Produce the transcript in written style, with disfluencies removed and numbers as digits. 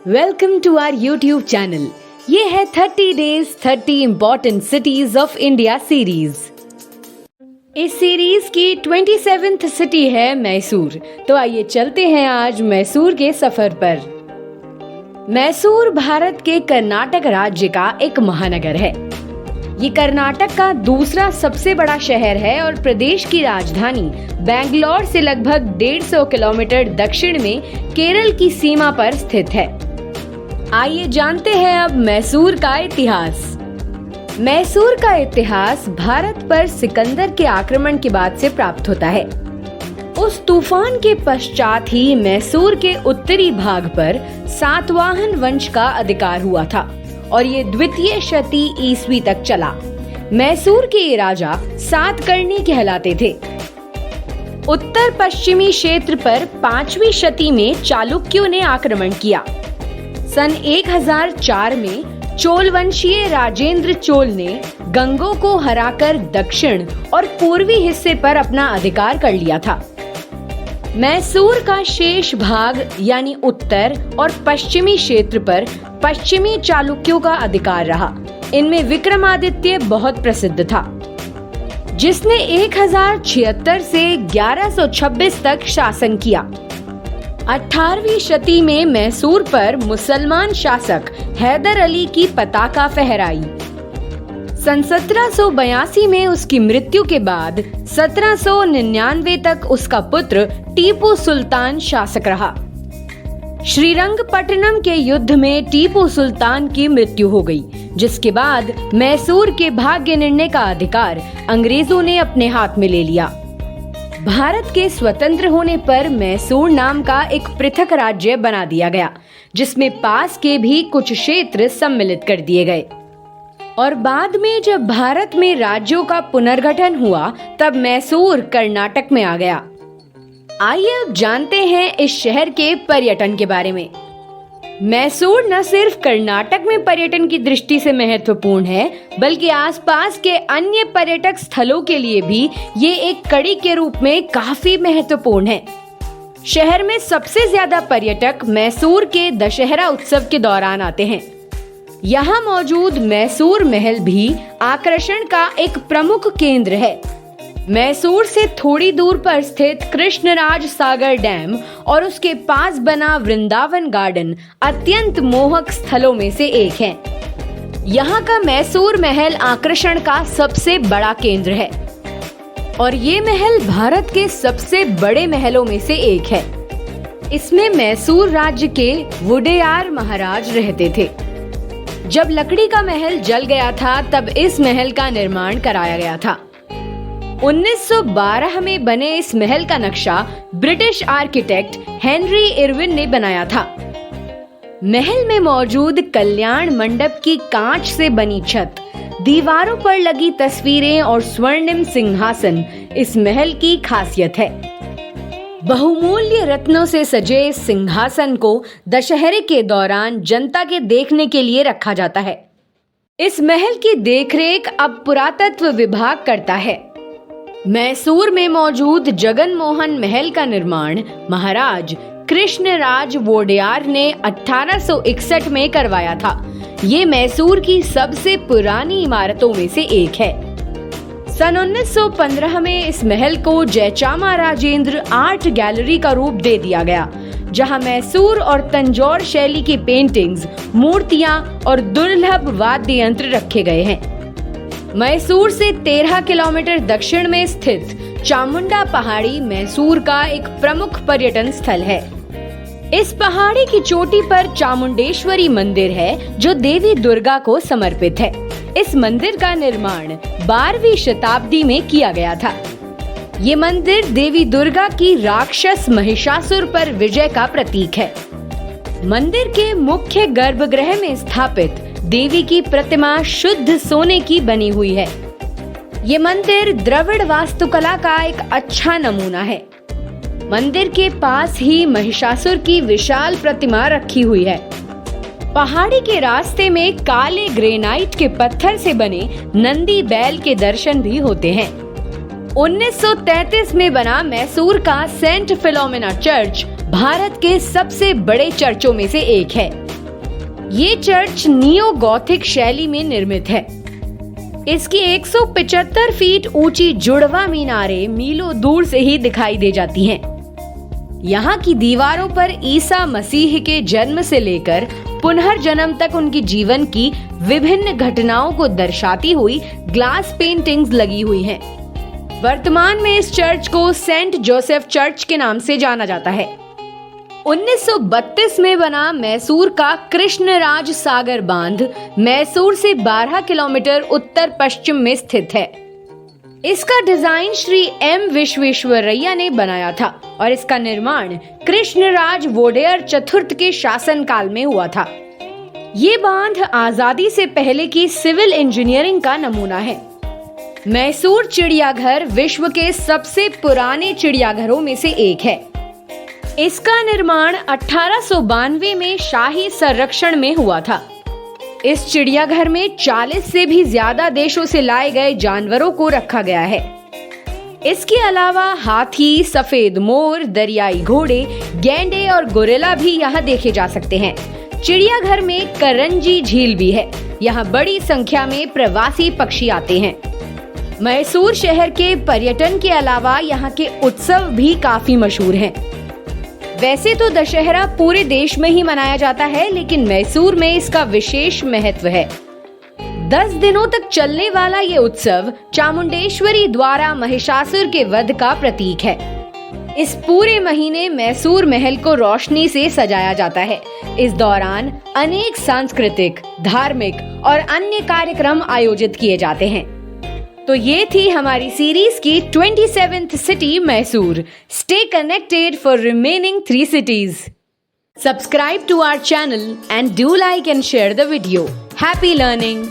Welcome to our YouTube channel. ये है 30 days 30 important cities of India series. इस series की 27th सिटी है मैसूर। तो आइए चलते हैं आज मैसूर के सफर पर। मैसूर भारत के कर्नाटक राज्य का एक महानगर है। ये कर्नाटक का दूसरा सबसे बड़ा शहर है और प्रदेश की राजधानी बेंगलोर से लगभग 150 किलोमीटर दक्षिण में केरल की सीमा पर स्थित है। आइए जानते हैं अब मैसूर का इतिहास। मैसूर का इतिहास भारत पर सिकंदर के आक्रमण के बाद से प्राप्त होता है। उस तूफान के पश्चात ही मैसूर के उत्तरी भाग पर सातवाहन वंश का अधिकार हुआ था और ये द्वितीय शती ईस्वी तक चला। मैसूर के ये राजा सातकर्णी कहलाते थे। उत्तर पश्चिमी क्षेत्र पर 5वीं शती में चालुक्यों ने आक्रमण किया। सन 1004 में चोल वंशीय राजेंद्र चोल ने गंगों को हराकर दक्षिण और पूर्वी हिस्से पर अपना अधिकार कर लिया था। मैसूर का शेष भाग यानी उत्तर और पश्चिमी क्षेत्र पर पश्चिमी चालुक्यों का अधिकार रहा। इनमें विक्रमादित्य बहुत प्रसिद्ध था, जिसने 1076 से 1126 तक शासन किया। 18वीं शती में मैसूर पर मुसलमान शासक हैदर अली की पताका फहराई। सन 1782 में उसकी मृत्यु के बाद 1799 तक उसका पुत्र टीपू सुल्तान शासक रहा। श्रीरंगपट्टनम के युद्ध में टीपू सुल्तान की मृत्यु हो गई, जिसके बाद मैसूर के भाग्य निर्णय का अधिकार अंग्रेजों ने अपने हाथ में ले लिया। भारत के स्वतंत्र होने पर मैसूर नाम का एक पृथक राज्य बना दिया गया, जिसमें पास के भी कुछ क्षेत्र सम्मिलित कर दिए गए। और बाद में जब भारत में राज्यों का पुनर्गठन हुआ, तब मैसूर कर्नाटक में आ गया। आइए अब जानते हैं इस शहर के पर्यटन के बारे में। मैसूर न सिर्फ कर्नाटक में पर्यटन की दृष्टि से महत्वपूर्ण है, बल्कि आसपास के अन्य पर्यटक स्थलों के लिए भी ये एक कड़ी के रूप में काफी महत्वपूर्ण है। शहर में सबसे ज्यादा पर्यटक मैसूर के दशहरा उत्सव के दौरान आते हैं। यहाँ मौजूद मैसूर महल भी आकर्षण का एक प्रमुख केंद्र है। मैसूर से थोड़ी दूर पर स्थित कृष्णराज सागर डैम और उसके पास बना वृंदावन गार्डन अत्यंत मोहक स्थलों में से एक है। यहाँ का मैसूर महल आकर्षण का सबसे बड़ा केंद्र है और ये महल भारत के सबसे बड़े महलों में से एक है। इसमें मैसूर राज्य के वुडेयार महाराज रहते थे। जब लकड़ी का महल जल गया था, तब इस महल का निर्माण कराया गया था। 1912 में बने इस महल का नक्शा ब्रिटिश आर्किटेक्ट हेनरी इरविन ने बनाया था। महल में मौजूद कल्याण मंडप की कांच से बनी छत, दीवारों पर लगी तस्वीरें और स्वर्णिम सिंहासन इस महल की खासियत है। बहुमूल्य रत्नों से सजे इस सिंहासन को दशहरे के दौरान जनता के देखने के लिए रखा जाता है। इस महल की देखरेख अब पुरातत्व विभाग करता है। मैसूर में मौजूद जगन मोहन महल का निर्माण महाराज कृष्णराज वोडेयार ने 1861 में करवाया था। ये मैसूर की सबसे पुरानी इमारतों में से एक है। सन 1915 में इस महल को जयचामा राजेंद्र आर्ट गैलरी का रूप दे दिया गया, जहां मैसूर और तंजौर शैली की पेंटिंग्स, मूर्तियां और दुर्लभ वाद्य यंत्र रखे गए हैं। मैसूर से 13 किलोमीटर दक्षिण में स्थित चामुंडा पहाड़ी मैसूर का एक प्रमुख पर्यटन स्थल है। इस पहाड़ी की चोटी पर चामुंडेश्वरी मंदिर है, जो देवी दुर्गा को समर्पित है। इस मंदिर का निर्माण 12वीं शताब्दी में किया गया था। ये मंदिर देवी दुर्गा की राक्षस महिषासुर पर विजय का प्रतीक है। मंदिर के मुख्य गर्भगृह में स्थापित देवी की प्रतिमा शुद्ध सोने की बनी हुई है। ये मंदिर द्रविड़ वास्तुकला का एक अच्छा नमूना है। मंदिर के पास ही महिषासुर की विशाल प्रतिमा रखी हुई है। पहाड़ी के रास्ते में काले ग्रेनाइट के पत्थर से बने नंदी बैल के दर्शन भी होते हैं। 1933 में बना मैसूर का सेंट फिलोमिना चर्च भारत के सबसे बड़े चर्चों में से एक है। ये चर्च नियो गॉथिक शैली में निर्मित है। इसकी 175 फीट ऊंची जुड़वा मीनारें मीलों दूर से ही दिखाई दे जाती हैं। यहाँ की दीवारों पर ईसा मसीह के जन्म से लेकर पुनर्जन्म तक उनकी जीवन की विभिन्न घटनाओं को दर्शाती हुई ग्लास पेंटिंग्स लगी हुई हैं। वर्तमान में इस चर्च को सेंट जोसेफ चर्च के नाम से जाना जाता है। 1932 में बना मैसूर का कृष्णराज सागर बांध मैसूर से 12 किलोमीटर उत्तर पश्चिम में स्थित है। इसका डिजाइन श्री एम विश्वेश्वरैया ने बनाया था और इसका निर्माण कृष्णराज वोडेयर चतुर्थ के शासनकाल में हुआ था। ये बांध आजादी से पहले की सिविल इंजीनियरिंग का नमूना है। मैसूर चिड़ियाघर विश्व के सबसे पुराने चिड़ियाघरों में से एक है। इसका निर्माण 1892 में शाही संरक्षण में हुआ था। इस चिड़ियाघर में 40 से भी ज्यादा देशों से लाए गए जानवरों को रखा गया है। इसके अलावा हाथी, सफेद मोर, दरियाई घोड़े, गैंडे और गोरिल्ला भी यहाँ देखे जा सकते हैं। चिड़ियाघर में करंजी झील भी है। यहाँ बड़ी संख्या में प्रवासी पक्षी आते हैं। मैसूर शहर के पर्यटन के अलावा यहाँ के उत्सव भी काफी मशहूर हैं। वैसे तो दशहरा पूरे देश में ही मनाया जाता है, लेकिन मैसूर में इसका विशेष महत्व है। 10 दिनों तक चलने वाला ये उत्सव चामुंडेश्वरी द्वारा महिषासुर के वध का प्रतीक है। इस पूरे महीने मैसूर महल को रोशनी से सजाया जाता है। इस दौरान अनेक सांस्कृतिक, धार्मिक और अन्य कार्यक्रम आयोजित किए जाते हैं। तो ये थी हमारी सीरीज की 27th city Mysore. Stay connected for remaining 3 cities. Subscribe to our channel and do like and share the video. Happy learning!